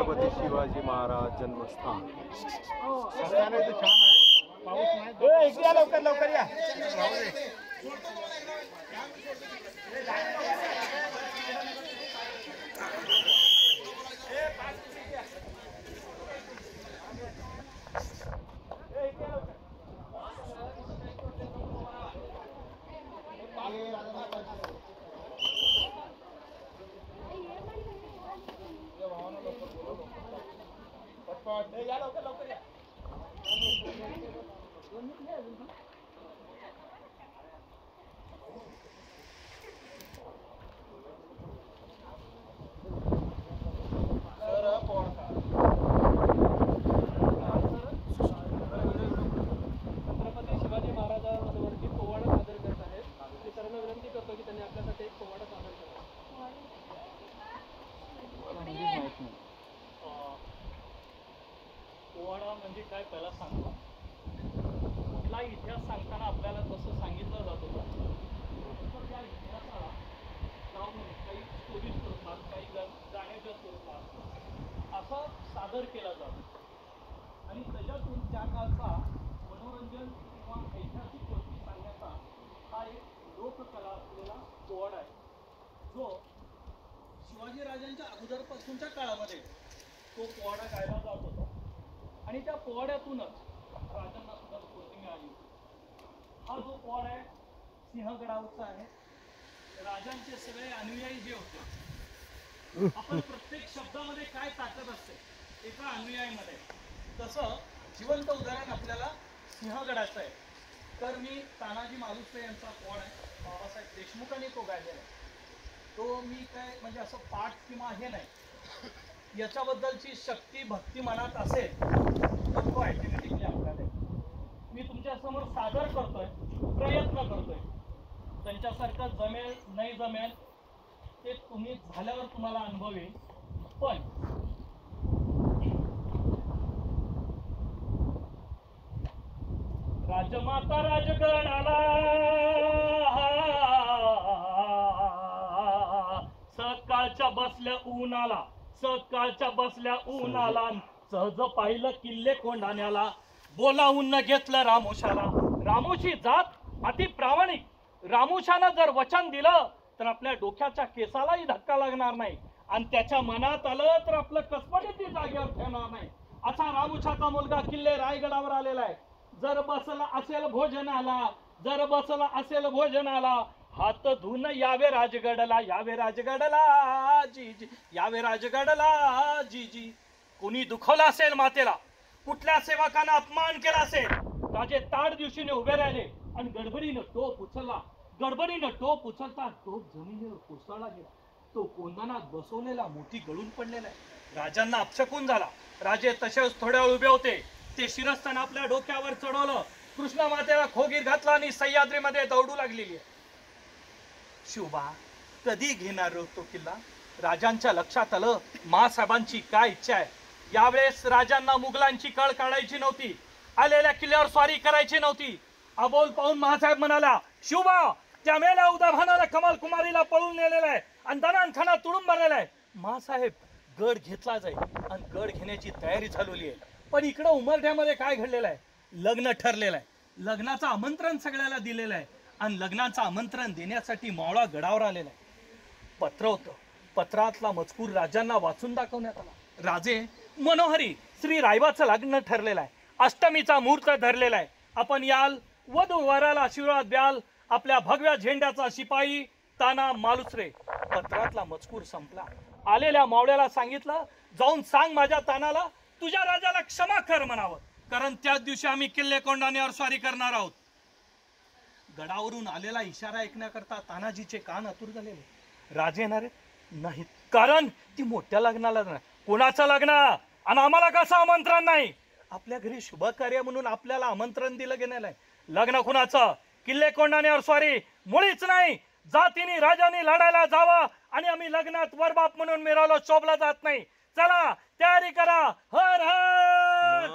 छत्रपती शिवाजी महाराज जन्मस्थान. लवकर लवकर या. या लवकर लवकर या. छत्रपती शिवाजी महाराजांवरती पोवाडा सादर करत आहेत. मी सर्वांना विनंती करतो की त्यांनी आपल्यासाठी एक पोवाडा सादर करावा. पोवाडा म्हणजे काय पहिला सांगतो. आपला इतिहास सांगताना आपल्याला तसं सांगितलं जात होतं. तर त्या इतिहासाला काही स्टोरीज स्वरूपात, काही गाण्याच्या स्वरूपात असं सादर केला जातो आणि त्याच्यातून त्या काळचा मनोरंजन किंवा ऐतिहासिक गोष्टी सांगण्याचा हा एक लोककला असलेला पोवाडा आहे, जो शिवाजीराजांच्या अगोदरपासूनच्या काळामध्ये तो पोवाडा गायला जात होता आणि त्या पोवाड्यातूनच राजांना सुद्धा स्फूर्ती मिळाली. हा जो पोवाडा आहे सिंहगडावरचा आहे. राजांचे सगळे अनुयायी जे होते, आपण प्रत्येक शब्दामध्ये काय ताकद असते एका अनुयायीमध्ये, तसं जिवंत उदाहरण आपल्याला सिंहगडाचं आहे. तर मी तानाजी मालुसरे यांचा पोवाडा आहे, बाबासाहेब देशमुखांनी तो गायलेला आहे. तो मी काय म्हणजे असं पाठ किंवा हे नाही, याच्याबद्दलची शक्ती भक्ती मनात असेल तर तो ॲटोमॅटिकली आपल्याला मी तुमच्या समोर सादर करतोय, प्रयत्न करतोय. त्यांच्यासारखं जमेल नाही जमेल ते तुम्ही झाल्यावर तुम्हाला अनुभव येईल. पण राजमाता राजगडाला सकाळच्या बसल्या ऊनाला, सकाळच्या बसल्या ऊनाला सहज पाहिलं किल्ले कोंढाण्याला. बोलावून न घेतलं रामोशाला. रामोशी जात अति प्रामाणिक. रामोशानं जर वचन दिलं तर आपल्या डोक्याच्या केसालाही धक्का लागणार नाही आणि त्याच्या मनात आलं तर आपलं कसपटीची जागेवर ठेवणार नाही. असा रामोशाचा मुलगा किल्ले रायगडावर आलेला आहे. जर बसला असेल भोजनाला, जर बसला असेल भोजनाला, हात धुवून यावे राजगडाला, यावे राजगडाला जी जी, यावे राजगडाला जी जी. कोणी दुखवलं असेल मातेला, कुठल्या सेवकानं अपमान केला असेल, राजे ताड दिवशीने उभे राहिले आणि गडबडीनं टोप उचलला. गडबडीनं टोप उचलता टोप जमिनीवर कोसळला गेला. तो कोंदणात बसवलेला मोठी गळून पडलेला आहे. राजांना अपशकून झाला. राजे तसेच थोड्या वेळ उभे होते. ते शिरस्थान आपल्या डोक्यावर चढवलं. कृष्ण मातेला खोगीर घातला आणि सह्याद्रीमध्ये दौडू लागलेली आहे. शिवबा कधी घेणार तो किल्ला? राजांच्या लक्षात आलं मासाहेबांची काय इच्छा आहे. यावेळेस राजांना मुघलांची कळ काढायची नव्हती, आलेल्या किल्ल्यावर स्वारी करायची नव्हती. अबोल पाहून महासाहेब म्हणाला, शिवबा त्या मेल्या उदा भानाला कमाल कुमारीला पळून नेलेला आहे आणि दनान खाना तुडून भरलेला आहे. महासाहेब गड घेतला जाईल आणि गड घेण्याची तयारी झालेली आहे. पण इकडं उमरठ्यामध्ये काय घडलेलं आहे? लग्न ठरलेलं आहे. लग्नाचं आमंत्रण सगळ्याला दिलेलं आहे आणि लग्नाचं आमंत्रण देण्यासाठी मावळा गडावर आलेला आहे. पत्र होतं. पत्रातला मजकूर राजांना वाचून दाखवण्यात आला. राजे मनोहरी श्री रायबाचं लग्न ठरलेलं आहे. अष्टमीचा मुहूर्त धरलेला आहे. आपण याल, वधू वराला आशीर्वाद द्याल. आपल्या भगव्या झेंड्याचा शिपाई ताना मालुसरे. पत्रातला मजकूर संपला. आलेल्या मावळ्याला सांगितलं, जाऊन सांग माझ्या तानाला तुझ्या राजाला क्षमा कर म्हणावं, कारण त्याच दिवशी आम्ही किल्ले कोंढाण्यावर स्वारी करणार आहोत. गडावरून आलेला इशारा ऐकण्याकरता तानाजीचे कान आतुर झालेले. राजे येणार नाहीत, कारण ती मोठ्या लग्नाला नाही. कोणाचं लग्न आणि आम्हाला कसं आमंत्रण नाही? आपल्या घरी शुभ कार्य म्हणून आपल्याला आमंत्रण दिलं गेलेलं आहे. लग्न कुणाचं? किल्ले कोंढाण्यावर स्वारी मुळीच नाही. जातीने राजाने लढायला जावं आणि आम्ही लग्नात वरबाप म्हणून मिरवलं शोभला जात नाही. चला तयारी करा. हर हर.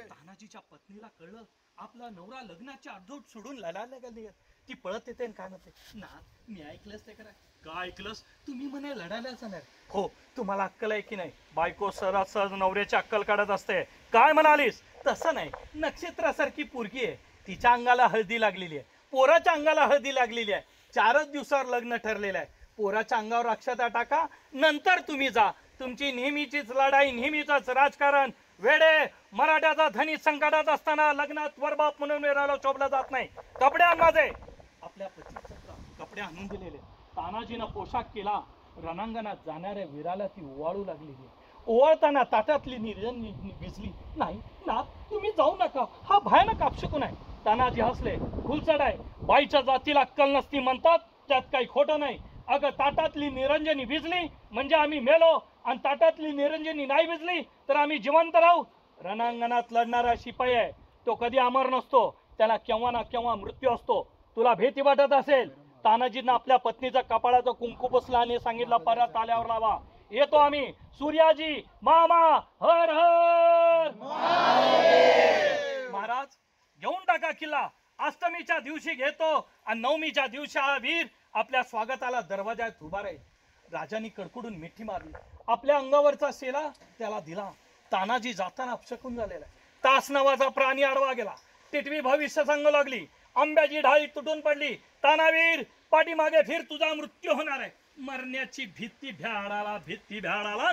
तानाजीच्या पत्नीला कळलं आपला नवरा लग्नाची अर्धवट सोडून लढायला गेली. ती पळत येते आणि काय म्हणते, ना मी ऐकलंच ते करा. काय ऐकलंस? तुम्ही म्हणे लढायला जाणार. हो, तुम्हाला अक्कल आहे की नाही? बायको सहज नवऱ्याची अक्कल काढत असते. काय म्हणालीस? तसं नाही, नक्षत्रासारखी पोरगी आहे, तिच्या अंगाला हळदी लागलेली आहे, पोराच्या अंगाला हळदी लागलेली आहे, 4च दिवसावर लग्न ठरलेलं आहे. पोराच्या अंगावर अक्षता टाका, नंतर तुम्ही जा. तुमची नेहमीचीच लढाई, नेहमीच राजकारण. वेडे, मराठ्याचा धनी संकटात असताना लग्नात वरबाप म्हणून वेराला शोभला जात नाही. कपडे आण माझे. आपल्या पतीचे कपडे आणून दिलेले. तानाजीनं पोशाख केला. रणांगणात जाणाऱ्या वीराला ती ओवाळू लागलेली. ओवाळताना ताटातली निरंजन भिजली. नाही ना, तुम्ही जाऊ नका, हा भयानक अपशकुन आहे. तानाजी हसले. खुलचड आहे, बाईच्या जातीला अक्कल नसती म्हणतात, त्यात काही खोटं नाही. अगं, ताटातली निरंजनी भिजली म्हणजे आम्ही मेलो, आणि ताटातली निरंजनी नाही भिजली तर आम्ही जिवंत राहू. रणांगणात लढणारा शिपाई आहे, तो कधी अमर नसतो, त्याला केव्हा ना केव्हा मृत्यू असतो. तुला भीती वाटत असेल? तानाजींना आपल्या पत्नीचा कपाळाचा कुंकू बसला आणि सांगितलं, परत आल्यावर लावा. येतो आम्ही. सूर्याजी मामा, हर हर महाराज. घेऊन टाका किल्ला. अष्टमीच्या दिवशी घेतो आणि नवमीच्या दिवशी हा वीर आपल्या स्वागताला दरवाजात उभा राहील. राजांनी कडकडून मिठी मारली. आपल्या अंगावरचा शेला त्याला दिला. तानाजी जाताना अपशकून झालेला. तास नावाचा प्राणी आडवा गेला. टिटवी भविष्य सांगू लागली. आंब्याची ढाळी तुटून पडली. तानावीर, पाठीमागे फिर, तुझा मृत्यू होणार आहे. मरण्याची भीती भ्याडाला.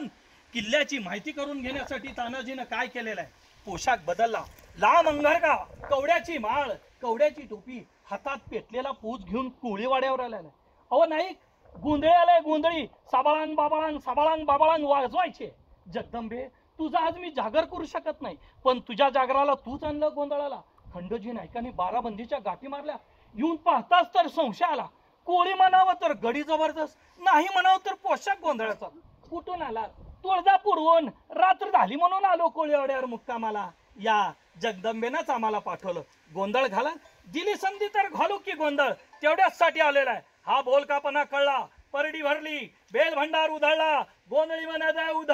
किल्ल्याची माहिती करून घेण्यासाठी तानाजीनं काय केलेलं आहे? पोशाख बदलला. लांब अंगरका, कवड्याची माळ, कवड्याची टोपी, हातात पेटलेला पूज घेऊन कोळीवाड्यावर आलेला. अहो नाही, गोंधळी आलाय, गोंधळी. साबाळांग बाबाळांग, साबाळांग बाबाळांग वाजवायचे. जगदंबे, तुझा आज मी जागर करू शकत नाही, पण तुझ्या जागराला तूच आणलं गोंधळाला. खंडोजी नायकांनी 12 बंदीच्या गाठी मारल्या. येऊन पाहताच तर संशय आला. कोळी म्हणावं तर गडी जबरदस्त, नाही म्हणावं तर पोशाख गोंधळाचा. कुठून आला? तुळजापूरहून. रात्र झाली म्हणून आलो कोळीवाड्यावर मुक्कामाला. या जगदंबेनंच आम्हाला पाठवलं. गोंधळ घाला, दिली संधी तर घालू की गोंधळ, तेवढ्याच साठी आलेला आहे. हा बोलकापणा कळला. परडी भरली, बेल भंडार उधळला. गोंधळी म्हणत आहे, उध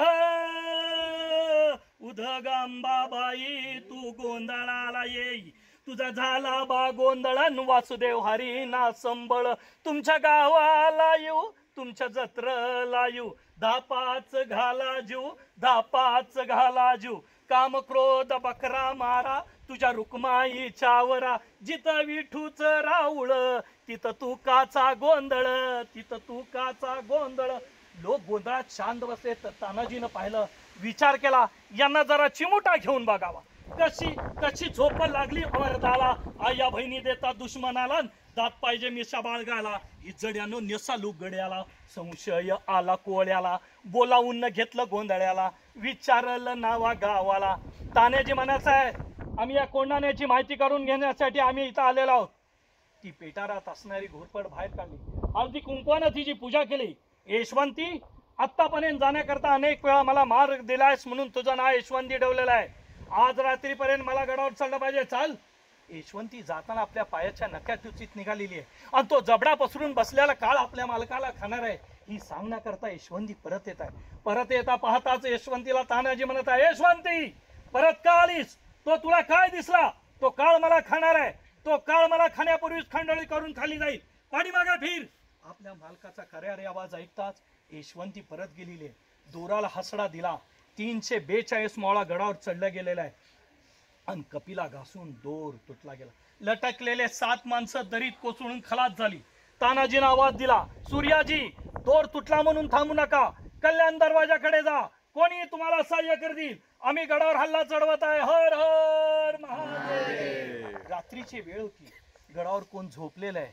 उध गांबाबाई, तू गोंधळाला येई. तुझा झाला बा गोंधळन, वासुदेव हरी ना संबळ. तुमच्या गावाला येऊ, तुमच्या जत्रला येऊ. 10-5 घाला जीव, 10-5 घाला जीव. काम क्रोध बकरा मारा, तुझ्या रुक्माईच्या वरा. जिथं विठूच राऊळ, तिथं तू काचा गोंधळ, तिथं तू काचा गोंधळ. लोक गोंधळात शांत बसले. तर तानाजीनं पाहिलं, विचार केला, यांना जरा चिमुटा घेऊन बघावा. कशी झोप लागली अमरदाला. आया बहिणी देतात दुश्मनाला, दात पाहिजे मिशा बाळगाला. इजड्यानं नेसा लुगड्याला, संशय आला कोळ्याला. बोलावून घेतलं गोंधळ्याला, विचारलं नावा गावाला. तान्याजी म्हणायचं आहे, आम्ही या कोंढाण्याची माहिती करून घेण्यासाठी आम्ही इथं आलेलो आहोत. ती पेटारात असणारी घोरपड बाहेर काढली. हळदी कुंकवानं तिची पूजा केली. यशवंती, आत्तापर्यंत जाण्याकरता अनेक वेळा मला मार्ग दिलायस म्हणून तुझं नाव यशवंती ठेवलेलं आहे. आज रात्रीपर्यंत मला गडावर चढलं पाहिजे. चाल. यशवंती जाताना आपल्या पायाच्या नक्या टुचीत निघालेली आहे, आणि तो जबडा पसरून बसलेला काळ आपल्या मालकाला खाणार आहे ही सांगण्याकरता यशवंती परत येत आहे. परत येता पाहताच यशवंतीला तानाजी म्हणत आहे, यशवंती, परत का आलीस? तो तुला काय दिसला? तो काळ मला खाणार आहे. तो काळ मला खाण्यापूर्वीच खंडोळी करून खाली जाईल. पाठीमागे फिर. आपल्या मालकाचा कर्यारे आवाज ऐकताच यशवंती परत गेलेली आहे. दोराला हसडा दिला. 342 माळा गडावर चढला गेलेला आहे, आणि कपिला घासून दोर तुटला गेला. लटकलेले 7 माणसं दरीत कोसळून खलास झाली. तानाजीने आवाज दिला, सूर्याजी, दोर तुटला म्हणून थांबू नका, कल्याण दरवाजाकडे जा. कोणी तुम्हाला सहाय्य करतील. आम्ही गडावर हल्ला चढवत आहे. हर हर महादेव. रात्रीची वेळ होती. गडावर कोण झोपलेलं आहे,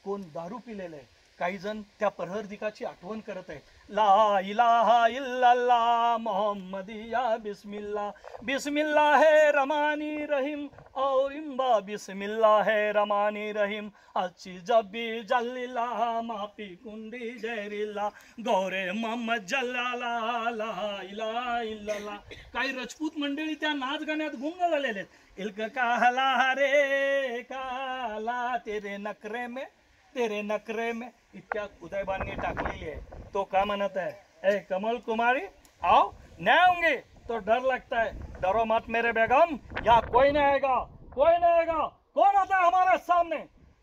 कोण दारू पिलेलं आहे. काही जण त्या प्रहर दिकाची आठवण करत आहेत. ला इलाहा इल्लल्लाह मोहम्मदिया बिस्मिल्लाह, बिस्मिल्लाह रहमानी रहीम, और इम्बा बिस्मिल्लाह रहमानी रहीम. अच्छी जब्बी जल्लिला माफी कुंडी जहरिल्ला, गौरे मोहम्मद जल्लाला ला इलाहा इल्लल्लाह. काही राजपूत मंडळी त्या नाच गाण्यात गुंग झालेले आहेत. इल्क काला रे काला तेरे नखरे में इतक्या उदयबांनी टाकलेली आहे. तो का म्हणत आहे, ए कमल कुमारी, आओ, नहीं होंगे तो डर लगता है. डरो मत मेरे बेगम, यहाँ कोई नहीं आएगा, कोई नहीं आएगा. कौन आता है हमारे सामने?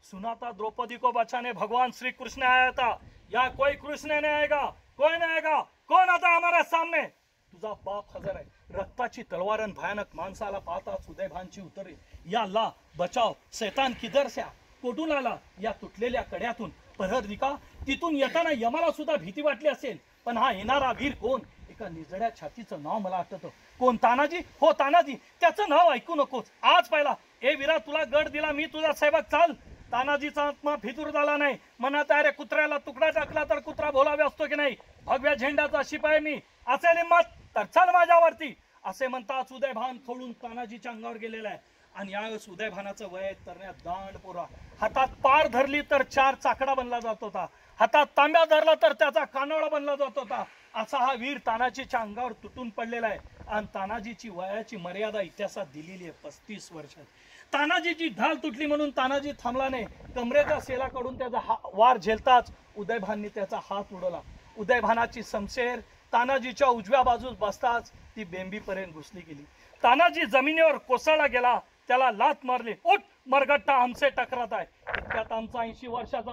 सुना था द्रौपदी को बचाने भगवान श्री कृष्ण आया था, या कोई कृष्ण नहीं आएगा, कोई नहीं आएगा, कौन आता हमारे सामने? तुझा बाप हजर आहे. रक्ताची तलवार आणि भयानक माणसाला पाहता सुदैवांची उतरली. या अल्लाह बचाव, शैतान किधर से कोठून आला? या तुटलेल्या कड्यातून. प्रहरनिका तिथून येताना यमाला सुद्धा भीती वाटली असेल, पण हा येणारा वीर कोण? एका निजड्या छातीचं नाव मला आठवतं. कोण? तानाजी? हो तानाजी. त्याचं नाव ऐकू नकोस. आज पाहिला ए वीरा, तुला गड दिला मी, तुझा सेवक, चाल. तानाजीचा आत्मा फितूर झाला नाही. म्हणत अरे कुत्र्याला तुकडा टाकला तर कुत्रा बोलावे असतो की नाही? भगव्या झेंड्याचा शिपाई मी, असेल हिंमत तर चल माझ्यावरती. असे म्हणताच उदयभान खोडून तानाजीच्या अंगावर गेलेला आहे. आणि यावेळेस उदयभानाचं वय तरण्यात दांड पोरा. हातात पार धरली तर 4 चाकडा बनला जात होता, हातात तांब्या धरला तर त्याचा कानोळा बनला जात होता. असा हा वीर तानाजीच्या अंगावर तुटून पडलेला आहे. आणि तानाजीची वयाची मर्यादा इतिहासात दिलेली आहे 35 वर्षात. तानाजीची ढाल तुटली म्हणून तानाजी थांबला नाही. कमरेच्या सेलाकडून त्याचा वार झेलताच उदयभाननी त्याचा हात उडवला. उदयभानाची समशेर तानाजीच्या उजव्या बाजूस बसताच ती बेंबीपर्यंत घुसली गेली. तानाजी जमिनीवर कोसळला गेला. त्याला लात मारली. उठ मरगट्टा, हमसे टकरात आहे. इतक्यात आमचा 80 वर्षाचा